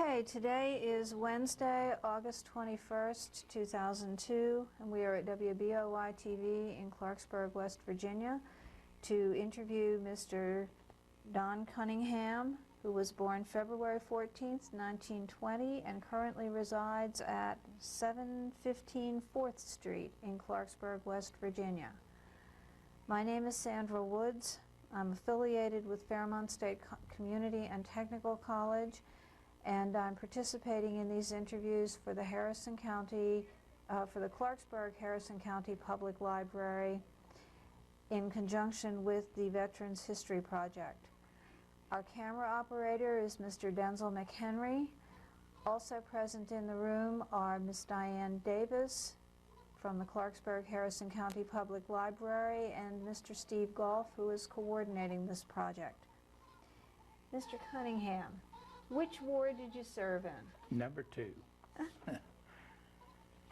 Okay, today is Wednesday, August 21st, 2002, and we are at WBOY-TV in Clarksburg, West Virginia, to interview Mr. Don Cunningham, who was born February 14th, 1920, and currently resides at 715 4th Street in Clarksburg, West Virginia. My name is Sandra Woods. I'm affiliated with Fairmont State Community and Technical College, and I'm participating in these interviews for the Clarksburg Harrison County Public Library in conjunction with the Veterans History Project. Our camera operator is Mr. Denzel McHenry. Also present in the room are Ms. Diane Davis from the Clarksburg Harrison County Public Library and Mr. Steve Goff, who is coordinating this project. Mr. Cunningham, which ward did you serve in? Number 2.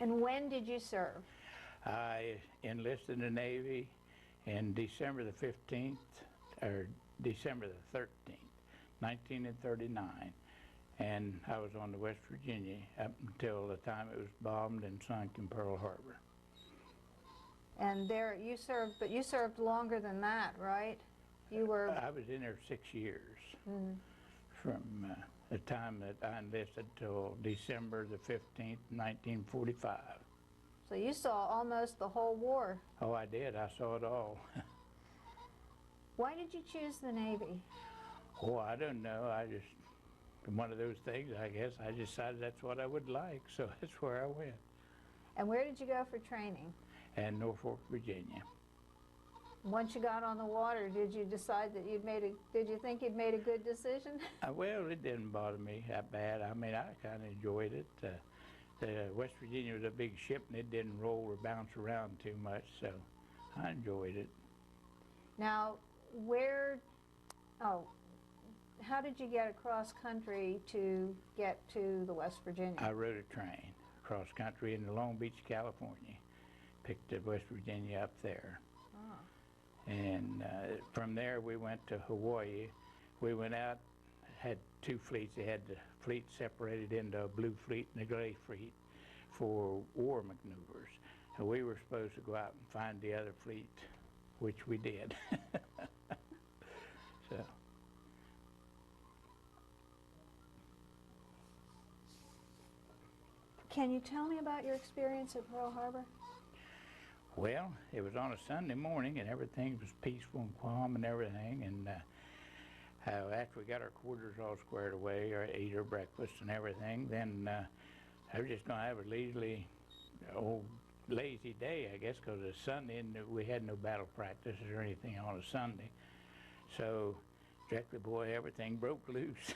And when did you serve? I enlisted in the Navy in December the 15th, or December the 13th, 1939. And I was on the West Virginia up until the time it was bombed and sunk in Pearl Harbor. And there you served, but you served longer than that, right? You were... I was in there 6 years. Mm-hmm. From the time that I enlisted till December the 15th, 1945. So you saw almost the whole war. Oh, I did. I saw it all. Why did you choose the Navy? Oh, I don't know. I just, one of those things, I guess. I decided that's what I would like, so that's where I went. And where did you go for training? In Norfolk, Virginia. Once you got on the water, did you decide that did you think you'd made a good decision? Well, it didn't bother me that bad. I mean, I kind of enjoyed it. The West Virginia was a big ship, and it didn't roll or bounce around too much, so I enjoyed it. Now, how did you get across country to get to the West Virginia? I rode a train across country in Long Beach, California. Picked the West Virginia up there. Oh. And from there we went to Hawaii. We went out, had 2 fleets. They had the fleet separated into a blue fleet and a gray fleet for war maneuvers. And we were supposed to go out and find the other fleet, which we did. So. Can you tell me about your experience at Pearl Harbor? Well, it was on a Sunday morning, and everything was peaceful and calm and everything. And after we got our quarters all squared away, or ate our breakfast and everything, then I was just going to have a leisurely, lazy day, I guess, because it's Sunday and we had no battle practices or anything on a Sunday. So, directly, boy, everything broke loose.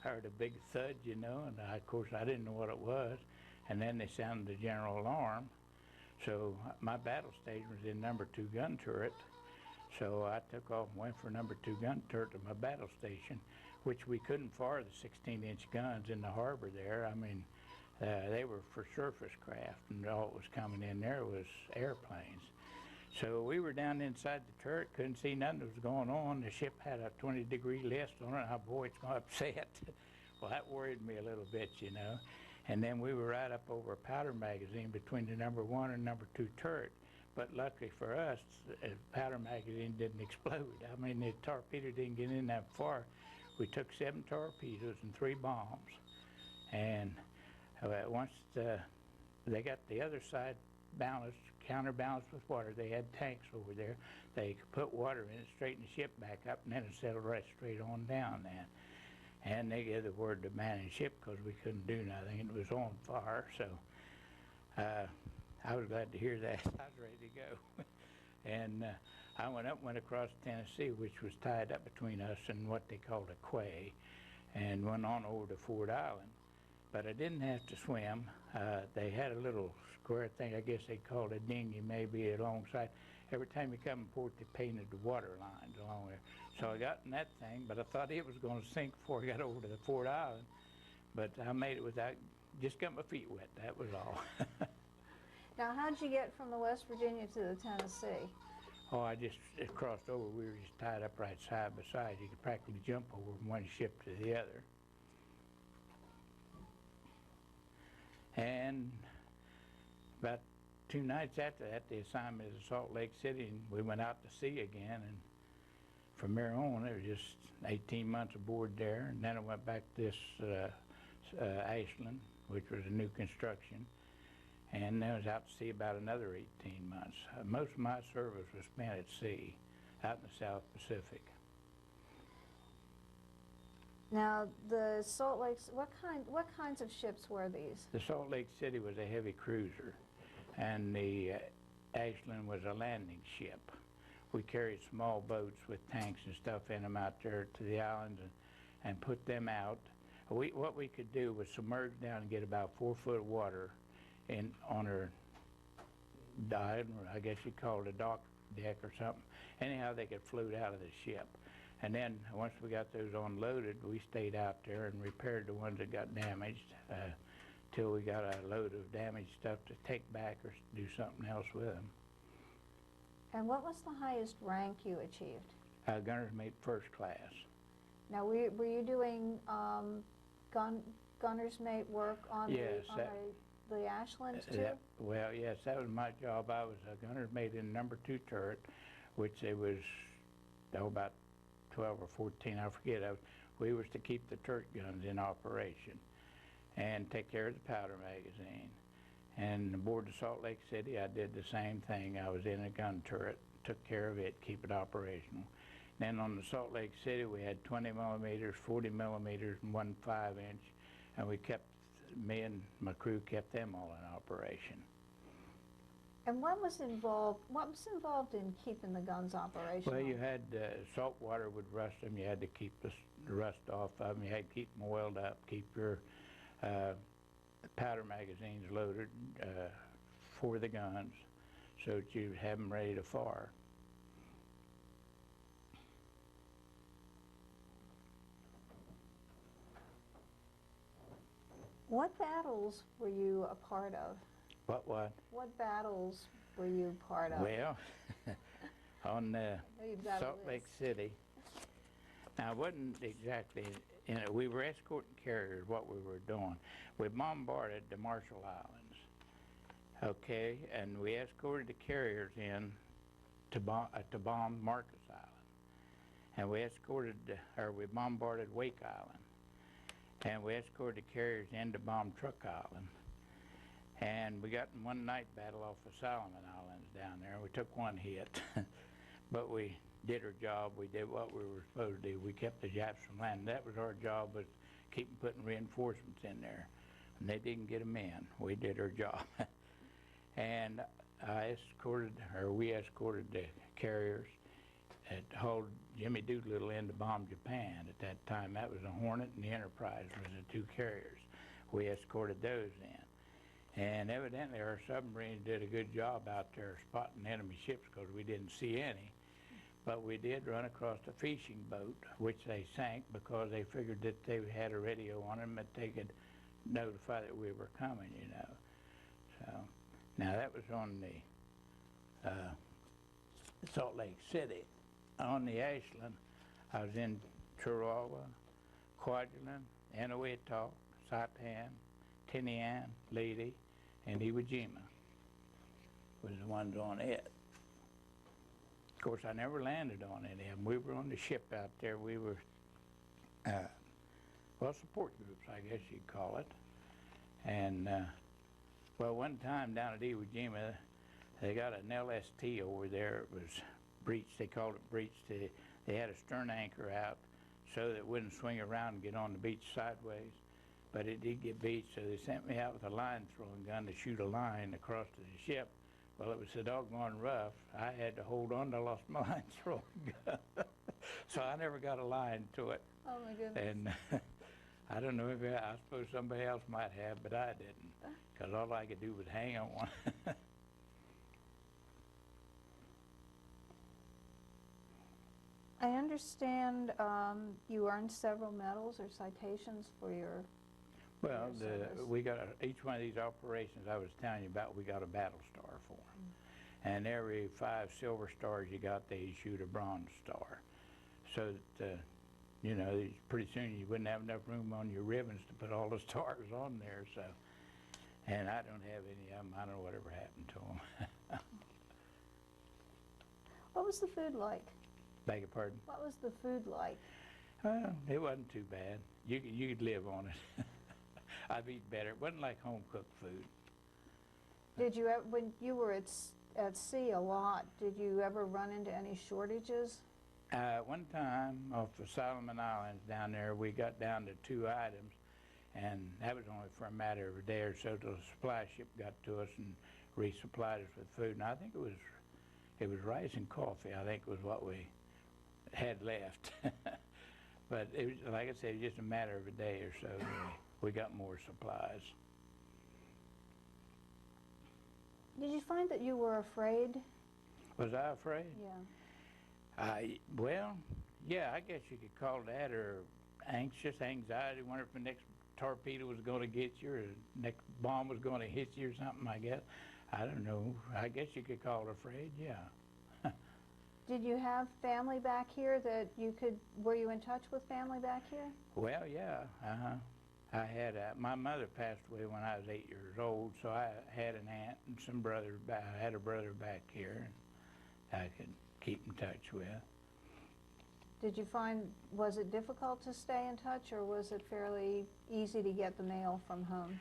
I heard a big thud, you know, and of course I didn't know what it was. And then they sounded the general alarm. So my battle station was in number 2 gun turret. So I took off and went for number 2 gun turret to my battle station, which we couldn't fire the 16-inch guns in the harbor there. I mean, they were for surface craft, and all that was coming in there was airplanes. So we were down inside the turret, couldn't see nothing that was going on. The ship had a 20-degree list on it. Boy, it's going to upset. Well, that worried me a little bit, you know. And then we were right up over a powder magazine between the number 1 and number 2 turret. But luckily for us, the powder magazine didn't explode. I mean, the torpedo didn't get in that far. We took 7 torpedoes and 3 bombs. And once they got the other side balanced, counterbalanced with water, they had tanks over there. They could put water in it, straighten the ship back up, and then it settled right straight on down then. And they gave the word to man the ship because we couldn't do nothing. It was on fire, so I was glad to hear that. I was ready to go. And I went across Tennessee, which was tied up between us and what they called a quay, and went on over to Ford Island. But I didn't have to swim. They had a little square thing, I guess they called a dinghy maybe alongside. Every time you come in port, they painted the water lines along there. So I got in that thing, but I thought it was going to sink before I got over to the Ford Island. But I made it without, just got my feet wet, that was all. Now, how'd you get from the West Virginia to the Tennessee? Oh, I just crossed over. We were just tied up right side by side. You could practically jump over from one ship to the other. And about 2 nights after that, the assignment is Salt Lake City, and we went out to sea again. And from there on, it was just 18 months aboard there. And then I went back to this Ashland, which was a new construction. And then I was out to sea about another 18 months. Most of my service was spent at sea, out in the South Pacific. Now, the Salt Lakes, what kinds of ships were these? The Salt Lake City was a heavy cruiser, and the Ashland was a landing ship. We carried small boats with tanks and stuff in them out there to the islands and put them out. What we could do was submerge down and get about 4 foot of water on our dive, or I guess you'd call it a dock deck or something. Anyhow, they could float out of the ship. And then once we got those unloaded, we stayed out there and repaired the ones that got damaged till we got a load of damaged stuff to take back or do something else with them. And what was the highest rank you achieved? Gunner's mate first class. Now, were you doing gunner's mate work on Yes, the Ashlands too? Well, yes, that was my job. I was a gunner's mate in number 2 turret, which it was about 12 or 14, I forget. We was to keep the turret guns in operation and take care of the powder magazine. And aboard the Salt Lake City, I did the same thing. I was in a gun turret, took care of it, keep it operational. Then on the Salt Lake City, we had 20 millimeters, 40 millimeters, and 1 5-inch, and me and my crew kept them all in operation. And what was involved in keeping the guns operational? Well, you had salt water would rust them. You had to keep the rust off of them. You had to keep them oiled up, keep your powder magazines loaded for the guns so that you have them ready to fire. What battles were you a part of? What? What battles were you part of? Well, on Salt Lake City, now it wasn't exactly, we were escorting carriers, what we were doing. We bombarded the Marshall Islands, okay, and we escorted the carriers in to bomb Marcus Island. And we bombarded Wake Island. And we escorted the carriers in to bomb Truck Island. And we got in one night battle off the Solomon Islands down there. We took 1 hit, but we did our job. We did what we were supposed to do. We kept the Japs from landing. That was our job, was keeping putting reinforcements in there. And they didn't get them in. We did our job. And we escorted the carriers that hauled Jimmy Doolittle in to bomb Japan. At that time, that was the Hornet and the Enterprise was the 2 carriers. We escorted those in. And evidently our submarines did a good job out there spotting enemy ships because we didn't see any. But we did run across a fishing boat, which they sank because they figured that they had a radio on them that they could notify that we were coming, you know. So, now that was on the Salt Lake City. On the Ashland, I was in Chihuahua, Kwajalein, Eniwetok, Saipan, Tinian, Leyte, and Iwo Jima was the ones on it. Of course, I never landed on any of them. We were on the ship out there. We were, support groups, I guess you'd call it. And, one time down at Iwo Jima, they got an LST over there. It was breached. They called it breached. They had a stern anchor out so that it wouldn't swing around and get on the beach sideways. But it did get beached, so they sent me out with a line throwing gun to shoot a line across to the ship. Well, it was so doggone rough, I had to hold on. I lost my line throwing gun. So I never got a line to it. Oh, my goodness. And I don't know if I suppose somebody else might have, but I didn't, because all I could do was hang on. I understand you earned several medals or citations for your Well, service. we got each one of these operations I was telling you about, we got a battle star for them. And every 5 silver stars you got, they issued a bronze star. So that, you know, pretty soon you wouldn't have enough room on your ribbons to put all the stars on there. So, And I don't have any of them. I don't know whatever happened to them. What was the food like? Beg your pardon? What was the food like? Well, it wasn't too bad. You could live on it. I've eaten better. It wasn't like home-cooked food. Did you ever, when you were at sea a lot, did you ever run into any shortages? One time off the Solomon Islands down there, we got down to 2 items, and that was only for a matter of a day or so till the supply ship got to us and resupplied us with food. And I think it was rice and coffee, I think was what we had left. But it was, like I said, it was just a matter of a day or so. We got more supplies. Did you find that you were afraid? Was I afraid? Yeah. Well, yeah, I guess you could call that, or anxious, anxiety, wonder if the next torpedo was going to get you, or the next bomb was going to hit you or something, I guess. I don't know. I guess you could call it afraid, yeah. Did you have family back here that were you in touch with family back here? Well, yeah, I had, my mother passed away when I was 8 years old, so I had an aunt and some brothers, I had a brother back here I could keep in touch with. Did you find, was it difficult to stay in touch, or was it fairly easy to get the mail from home?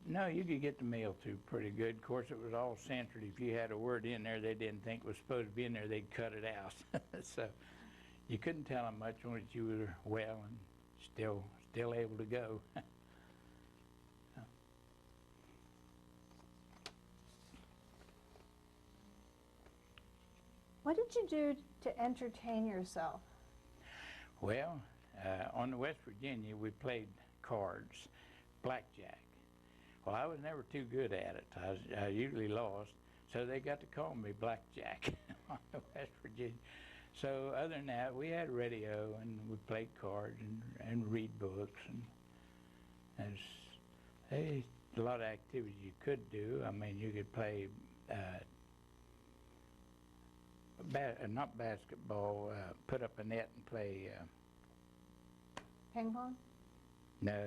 No, you could get the mail through pretty good. Of course, it was all censored. If you had a word in there they didn't think was supposed to be in there, they'd cut it out. So you couldn't tell them much only that you were well and still able to go. What did you do to entertain yourself? Well, on the West Virginia, we played cards, blackjack. Well, I was never too good at it. I usually lost, so they got to call me Blackjack on the West Virginia. So other than that, we had radio, and we played cards and read books, and there's a lot of activities you could do. I mean, you could play, not basketball, put up a net and play. Ping pong? No.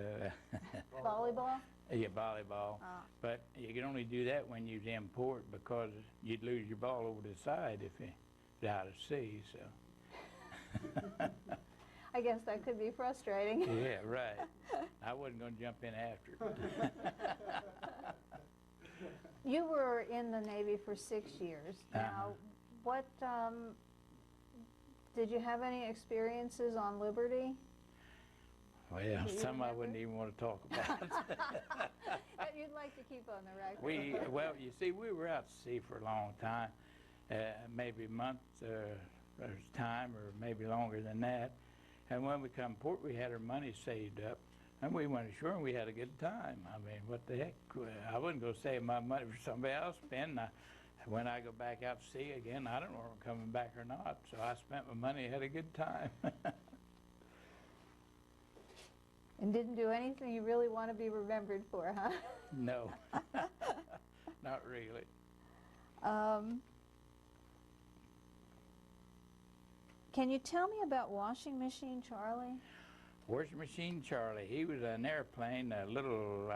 Volleyball? Yeah, volleyball. But you can only do that when you import, because you'd lose your ball over the side if you're out of sea, so. I guess that could be frustrating. Yeah, right. I wasn't going to jump in after it. You were in the Navy for 6 years. Now, what, did you have any experiences on Liberty? Well, some I wouldn't even want to talk about. That you'd like to keep on the record. Well, you see, we were out to sea for a long time, maybe a month time, or maybe longer than that. And when we come to port, we had our money saved up, and we went ashore and we had a good time. I mean, what the heck? I wasn't going to save my money for somebody else to spend. When I go back out to sea again, I don't know if I'm coming back or not. So I spent my money, had a good time. And didn't do anything you really want to be remembered for, huh? No, not really. Can you tell me about Washing Machine Charlie? Washing Machine Charlie, he was an airplane, a little,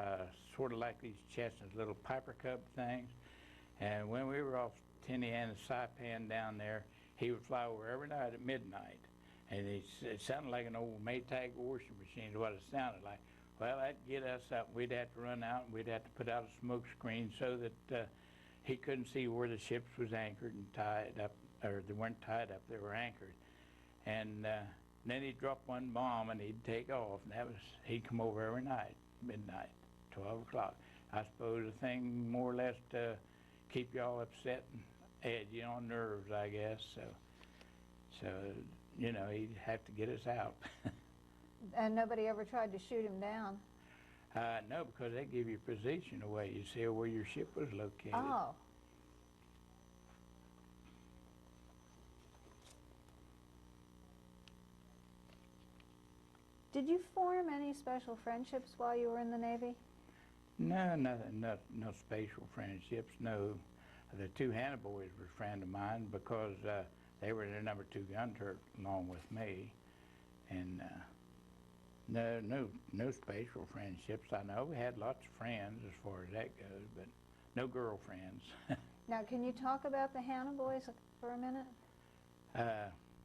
sort of like these Cessnas, little Piper Cub things. And when we were off Tinian and Saipan down there, he would fly over every night at midnight. And it sounded like an old Maytag washing machine is what it sounded like. Well, that'd get us up. We'd have to run out, and we'd have to put out a smoke screen so that he couldn't see where the ships was anchored and tied up, or they weren't tied up, they were anchored. And then he'd drop one bomb and he'd take off, and he'd come over every night, midnight, 12 o'clock. I suppose the thing more or less to keep y'all upset and edgy on nerves, I guess. So, you know, he'd have to get us out. And nobody ever tried to shoot him down? No, because they give you position away, you see, where your ship was located. Oh. Did you form any special friendships while you were in the Navy? No, nothing, no special friendships, no. The two Hannah boys were a friend of mine because they were the #2 gun turret along with me. And No special friendships. I know we had lots of friends as far as that goes, but no girlfriends. Now, can you talk about the Hannah boys for a minute?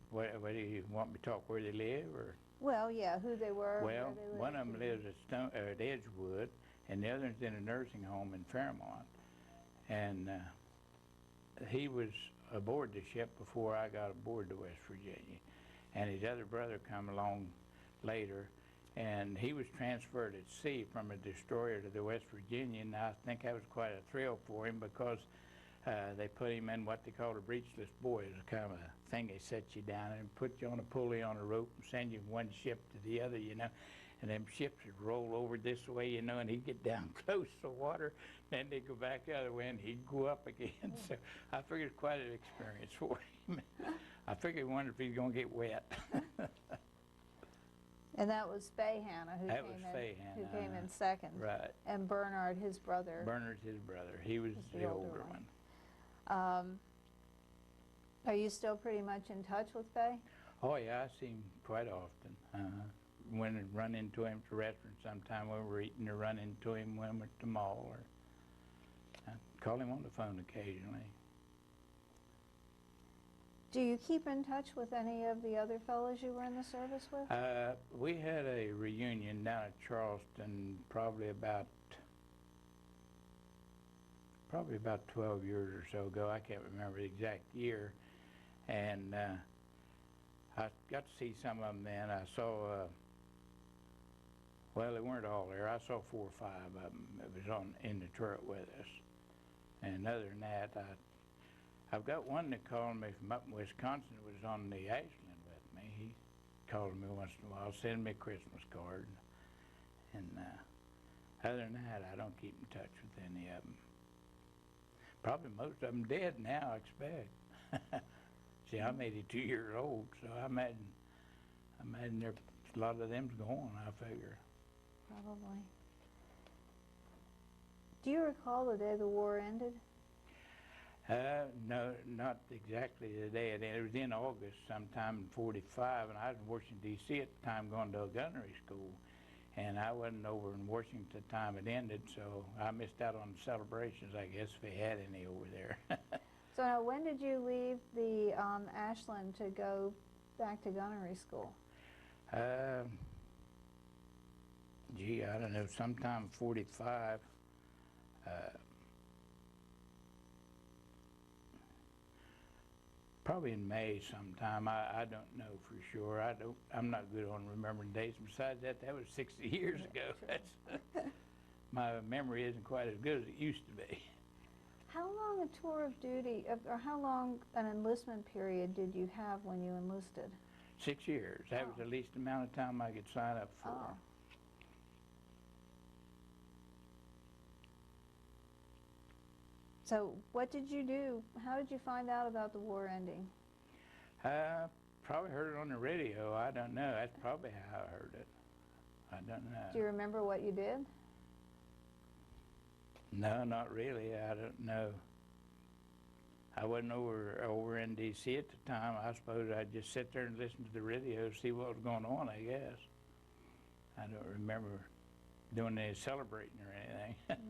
What do you want me to talk where they live, or? Well, yeah, who they were, where Well, they lived. one of them lives at Edgewood, and the other's in a nursing home in Fairmont. And he was aboard the ship before I got aboard to West Virginia. And his other brother come along later, and he was transferred at sea from a destroyer to the West Virginia, and I think that was quite a thrill for him because they put him in what they call a breechless buoy. It's a kind of a thing they set you down and put you on a pulley on a rope and send you from one ship to the other, you know. And them ships would roll over this way, you know, and he'd get down close to water, then they'd go back the other way and he'd go up again. So I figured it's quite an experience for him. I figured he wondered if he's going to get wet. And that was Faye Hannah who came in second. Right. And Bernard, his brother. Bernard's his brother. He was the older one. Are you still pretty much in touch with Faye? Oh, yeah, I see him quite often. Went and run into him at the restaurant sometime when we were eating, or run into him when we were at the mall, or I call him on the phone occasionally. Do you keep in touch with any of the other fellows you were in the service with? We had a reunion down at Charleston probably about 12 years or so ago. I can't remember the exact year. And I got to see some of them then. I saw, well, they weren't all there. I saw 4 or 5 of them that was in the turret with us. And other than that, I've got one that called me from up in Wisconsin that was on the Ashland with me. He called me once in a while, sending me a Christmas card. And other than that, I don't keep in touch with any of them. Probably most of them dead now, I expect. See, I'm 82 years old, so I imagine there's a lot of them's gone, I figure. Probably. Do you recall the day the war ended? No, not exactly the day it ended. It was in August sometime in '45, and I was in Washington, D.C. at the time going to a gunnery school. And I wasn't over in Washington at the time it ended, so I missed out on the celebrations, I guess, if they had any over there. So now, when did you leave the Ashland to go back to gunnery school? Gee, I don't know, sometime '45. Probably in May sometime. I don't know for sure. I'm not good on remembering dates. Besides that, that was 60 years ago. That's, my memory isn't quite as good as it used to be. How long a tour of duty, or how long an enlistment period did you have when you enlisted? 6 years. That was the least amount of time I could sign up for. Oh. So what did you do? How did you find out about the war ending? Probably heard it on the radio. I don't know. That's probably how I heard it. I don't know. Do you remember what you did? No, not really. I don't know. I wasn't over in D.C. at the time. I suppose I'd just sit there and listen to the radio, see what was going on, I guess. I don't remember doing any celebrating or anything.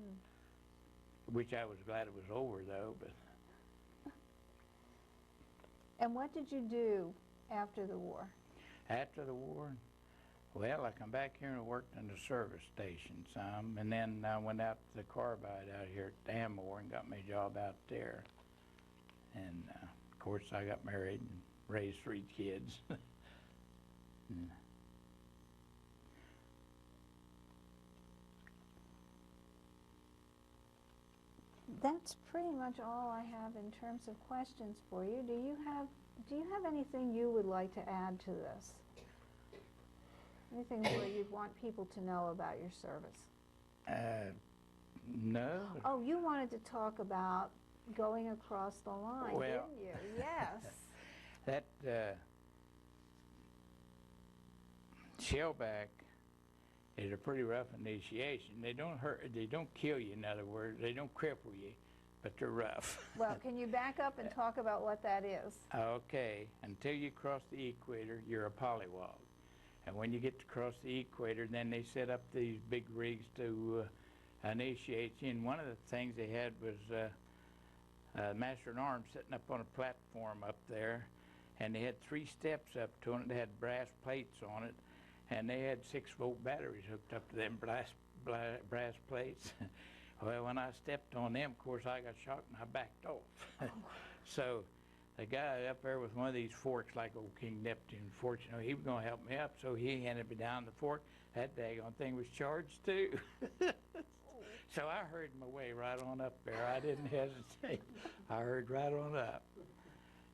Which I was glad it was over, though. But. And what did you do after the war? After the war? Well, I come back here and worked in the service station some, and then I went out to the carbide out here at Danmore and got my job out there. And, of course, I got married and raised 3 kids. That's pretty much all I have in terms of questions for you. Do you have anything you would like to add to this? Anything where you'd want people to know about your service? No. Oh, you wanted to talk about going across the line, Well, didn't you? Yes. That shellback is a pretty rough initiation. They don't hurt, they don't kill you, in other words. They don't cripple you, but they're rough. Well, can you back up and talk about what that is? Okay, until you cross the equator, you're a pollywog. And when you get across the equator, then they set up these big rigs to initiate you. And one of the things they had was Master-at-Arms sitting up on a platform up there, and they had 3 steps up to it. They had brass plates on it, and they had 6-volt batteries hooked up to them brass plates. Well, when I stepped on them, of course, I got shocked and I backed off. So the guy up there with one of these forks, like old King Neptune, fortunately, he was going to help me up, so he handed me down the fork. That daggone thing was charged too. So I hurried my way right on up there. I didn't hesitate. I hurried right on up.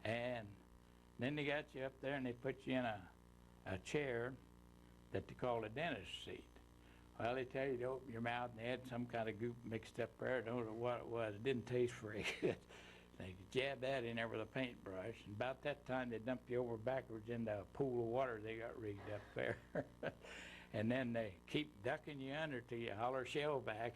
And then they got you up there and they put you in a chair that they call a dentist seat. Well, they tell you to open your mouth, and they had some kind of goop mixed up there. I don't know what it was. It didn't taste very good. They jabbed that in there with a paintbrush, and about that time they dumped you over backwards into a pool of water they got rigged up there. And then they keep ducking you under till you holler shell back.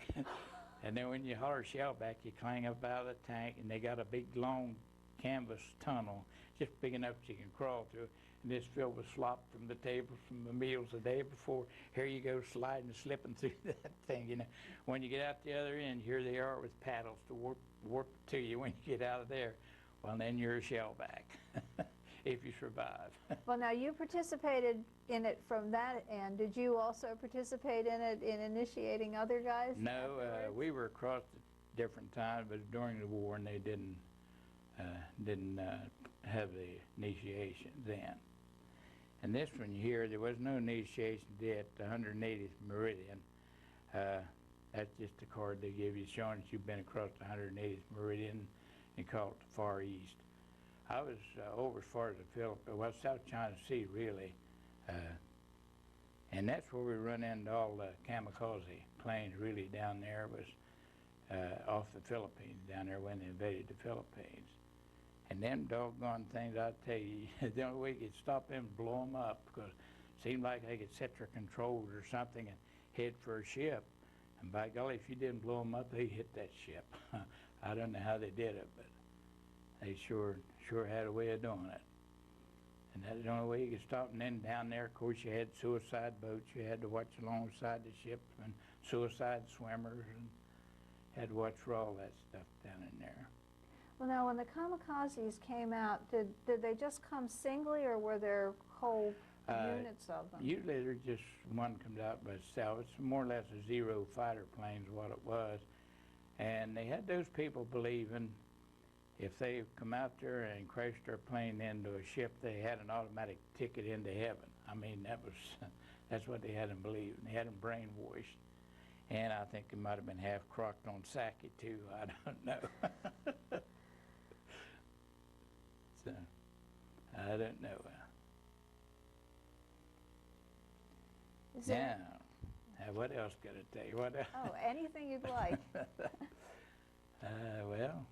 And then when you holler shell back, you climb up out of the tank, and they got a big long canvas tunnel, just big enough so you can crawl through. And it's filled with slop from the table from the meals the day before. Here you go sliding, slipping through that thing. You know, when you get out the other end, here they are with paddles to warp to you when you get out of there. Well, then you're a shellback if you survive. Well, now you participated in it from that end. Did you also participate in it in initiating other guys? No, we were across at different times, but during the war, and they didn't have the initiation then. And this one here, there was no initiation at the 180th meridian. That's just a card they give you showing that you've been across the 180th meridian and call it the Far East. I was over as far as the Philippines, well, South China Sea really. And that's where we run into all the kamikaze planes really down there was off the Philippines, down there when they invaded the Philippines. And them doggone things, I tell you, the only way you could stop them is blow them up, because it seemed like they could set their controls or something and head for a ship. And by golly, if you didn't blow them up, they'd hit that ship. I don't know how they did it, but they sure had a way of doing it. And that's the only way you could stop. And then down there, of course, you had suicide boats. You had to watch alongside the ship, and suicide swimmers, and had to watch for all that stuff down in there. Well, now, when the kamikazes came out, did they just come singly, or were there whole units of them? Usually there's just one comes out by itself. It's more or less a Zero fighter plane is what it was. And they had those people believing if they come out there and crashed their plane into a ship, they had an automatic ticket into heaven. I mean, that's what they had them believe. They had them brainwashed. And I think they might have been half crocked on sake too. I don't know. So, I don't know. Now, what else can I tell you? What else? Oh, anything you'd like. Well,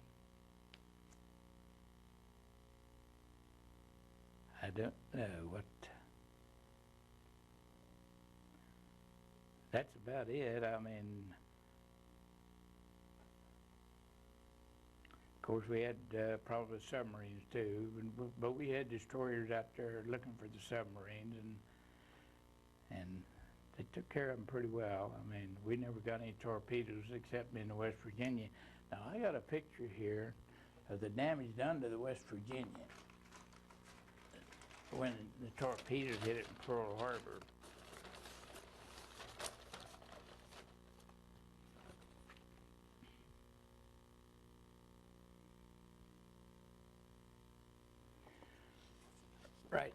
I don't know what. That's about it. I mean, of course, we had probably submarines too, but we had destroyers out there looking for the submarines, and they took care of them pretty well. I mean, we never got any torpedoes except in the West Virginia. Now, I got a picture here of the damage done to the West Virginia when the torpedoes hit it in Pearl Harbor. Right,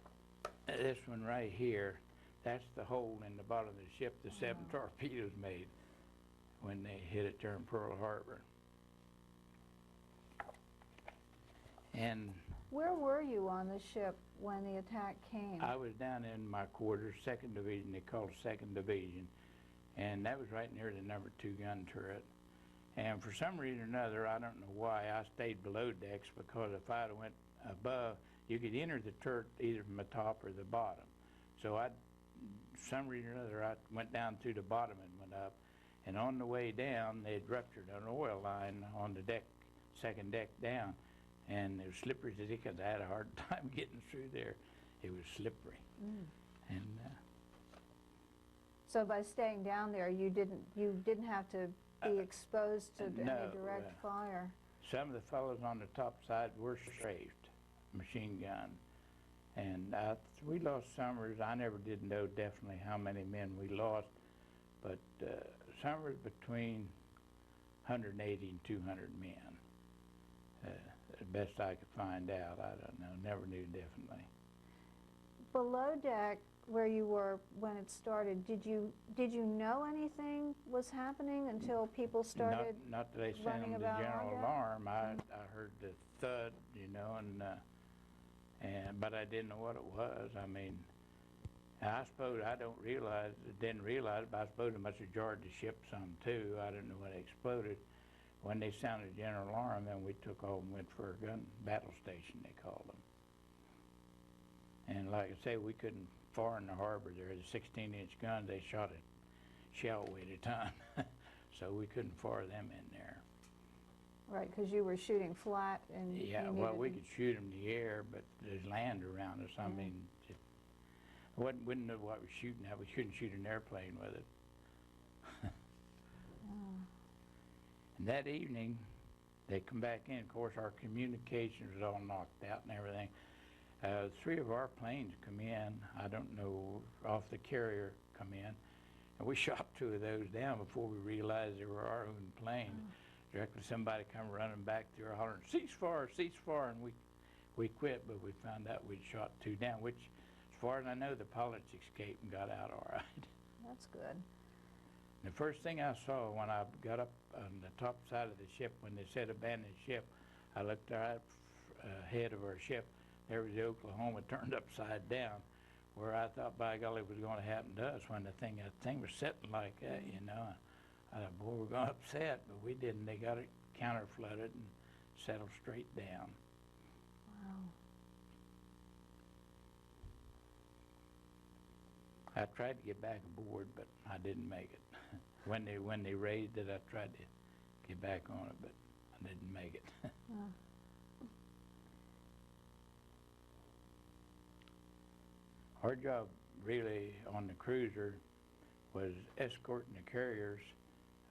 this one right here, that's the hole in the bottom of the ship the 7 torpedoes made when they hit it there in Pearl Harbor. And where were you on the ship when the attack came? I was down in my quarters, 2nd Division, they called 2nd Division, and that was right near the number 2 gun turret. And for some reason or another, I don't know why, I stayed below decks, because if I'd went above, you could enter the turret either from the top or the bottom. So for some reason or other, I went down through the bottom and went up, and on the way down, they had ruptured an oil line on the deck, 2nd deck down. And it was slippery as because I had a hard time getting through there. It was slippery. And So by staying down there, you didn't have to be exposed to no, any direct fire. Some of the fellows on the top side were strafed, machine gun. And we lost Summers. I never did know definitely how many men we lost, but Summers between 180 and 200 men. The best I could find out. I don't know. Never knew definitely. Below deck, where you were when it started, did you know anything was happening until people started Not that they running sounded the about general on deck? alarm. I heard the thud, you know, but I didn't know what it was. I mean, I suppose I didn't realize, but I suppose it must have jarred the ship some too. I didn't know what exploded. When they sounded the general alarm, then we took off and went for a gun battle station, they called them. And like I say, we couldn't fire in the harbor there. The 16-inch guns, they shot at shell weight a ton, so we couldn't fire them in there. Right, because you were shooting flat and Yeah, you well, needed we to- could shoot them in the air, but there's land around us. I mean, wouldn't know what we're shooting at. We couldn't shoot an airplane with it. And that evening, they come back in. Of course, our communications was all knocked out and everything. 3 of our planes come in, I don't know, off the carrier come in, and we shot 2 of those down before we realized they were our own planes. Directly somebody come running back through hollering, ceasefire, ceasefire, and we quit, but we found out we'd shot 2 down, which, as far as I know, the pilots escaped and got out all right. That's good. The first thing I saw when I got up on the top side of the ship, when they said abandoned ship, I looked right ahead of our ship. There was the Oklahoma turned upside down, where I thought, by golly, it was going to happen to us when that thing was sitting like that, you know. I thought, boy, we're going to upset, but we didn't. They got it counter flooded and settled straight down. Wow. I tried to get back aboard, but I didn't make it. When they raised it, I tried to get back on it, but I didn't make it. Our job really on the cruiser was escorting the carriers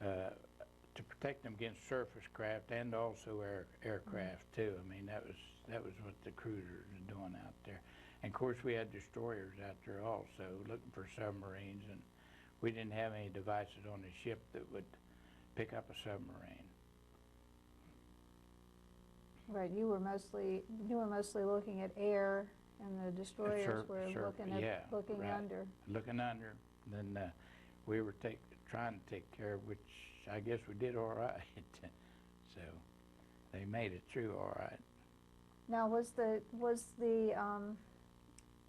to protect them against surface craft and also aircraft too. I mean, that was what the cruisers were doing out there. And of course we had destroyers out there also looking for submarines, and we didn't have any devices on the ship that would pick up a submarine. Right, you were mostly looking at air, and the destroyers were looking right. under. Looking under. Then we were trying to take care of, which I guess we did all right. So they made it through all right. Now, was the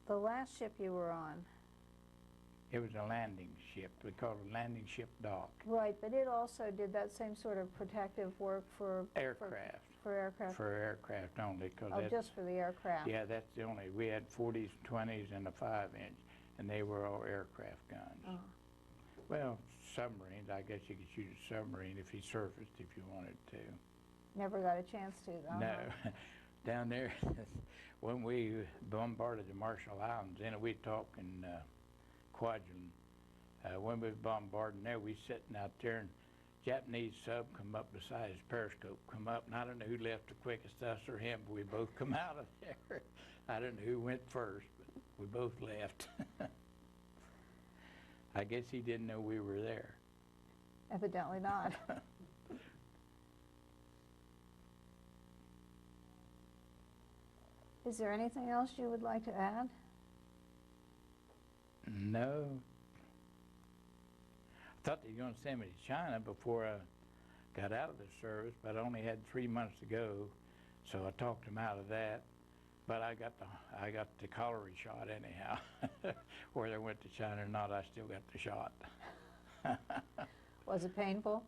last ship you were on? It was a landing ship. We called it a landing ship dock. Right, but it also did that same sort of protective work for Aircraft. For aircraft. For aircraft only. Just for the aircraft. Yeah, that's the only. We had 40s, 20s, and a 5-inch, and they were all aircraft guns. Oh. Well, submarines. I guess you could shoot a submarine if he surfaced if you wanted to. Never got a chance to, though. No. Down there, when we bombarded the Marshall Islands, and we talked in Kwajalein, when we was bombarding there, we sitting out there, and Japanese sub come up beside his periscope, come up, and I don't know who left the quickest, us or him, but we both come out of there. I don't know who went first, but we both left. I guess he didn't know we were there. Evidently not. Is there anything else you would like to add? No. I thought they were going to send me to China before I got out of the service, but I only had 3 months to go, so I talked them out of that. But I got the cholera shot anyhow. Whether I went to China or not, I still got the shot. Was it painful?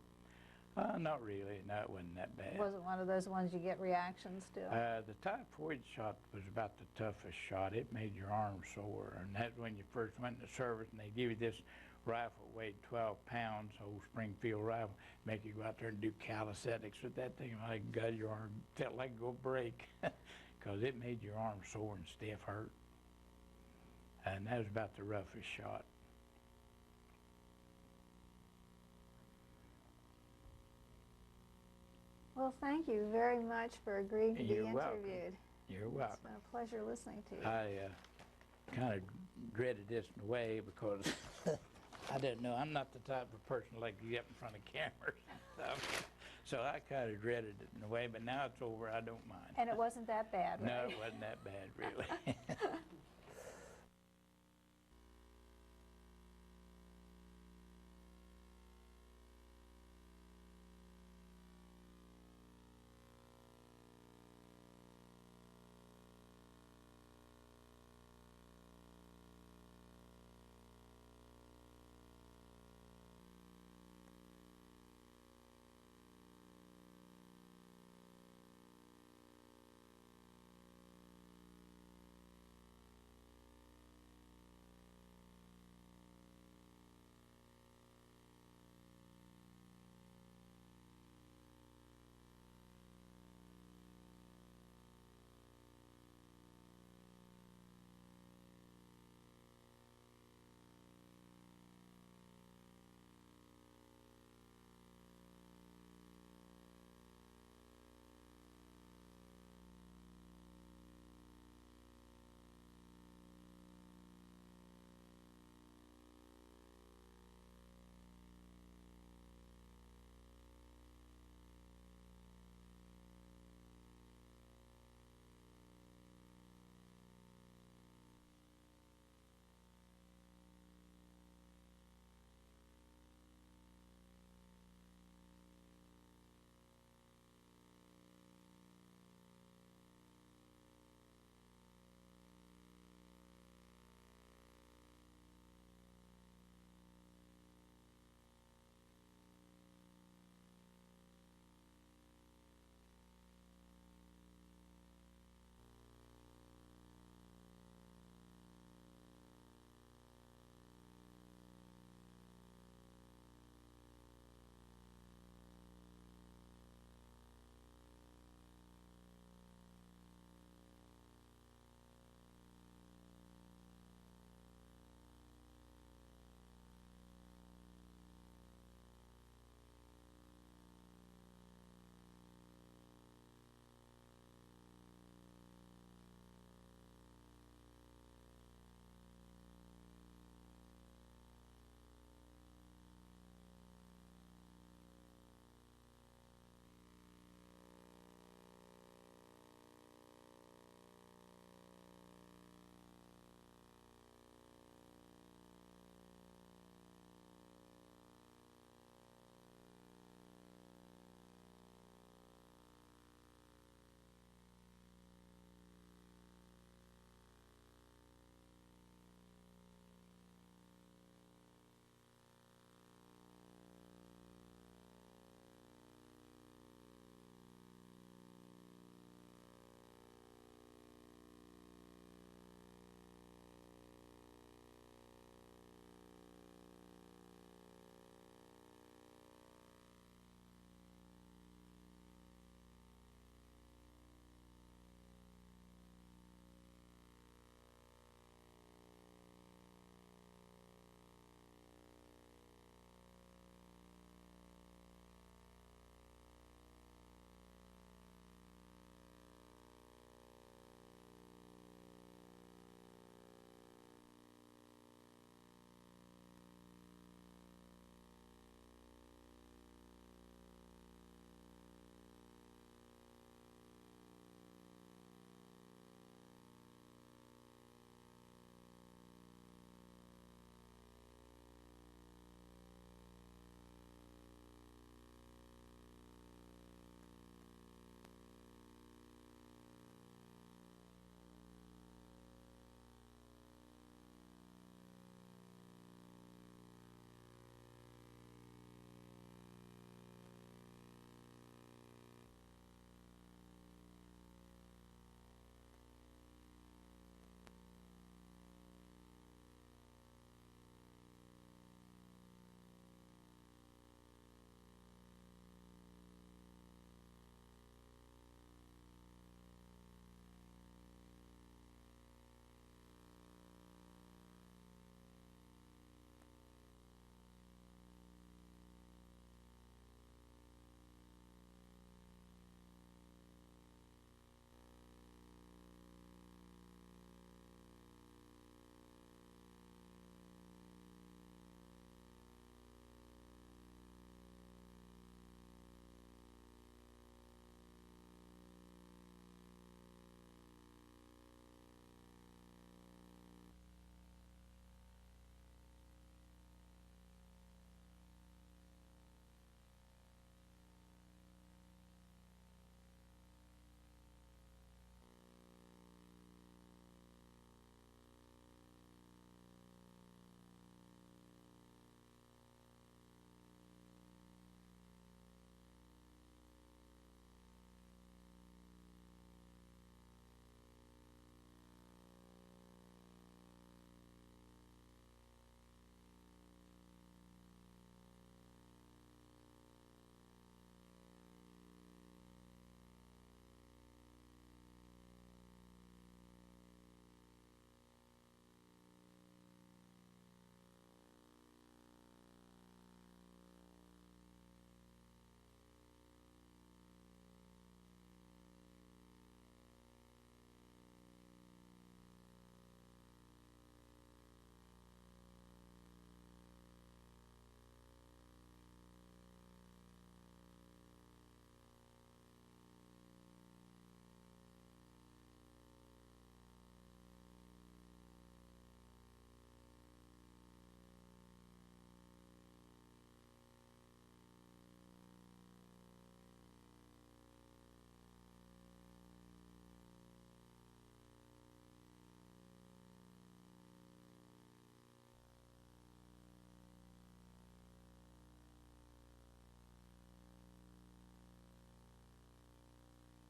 Not really. No, it wasn't that bad. It wasn't one of those ones you get reactions to? The typhoid shot was about the toughest shot. It made your arm sore, and that's when you first went into service, and they give you this rifle weighed 12 pounds, old Springfield rifle, make you go out there and do calisthenics with that thing. My God, your arm felt like it go break, because it made your arm sore and stiff, hurt. And that was about the roughest shot. Well, thank you very much for agreeing to be You're welcome. interviewed. You're It's welcome. been a pleasure listening to you. I kind of dreaded this in a way because I didn't know. I'm not the type of person like to get up in front of cameras and stuff. So I kind of dreaded it in a way, but now it's over. I don't mind. And it wasn't that bad, right? No, it wasn't that bad, really.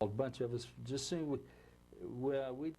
A bunch of us just soon we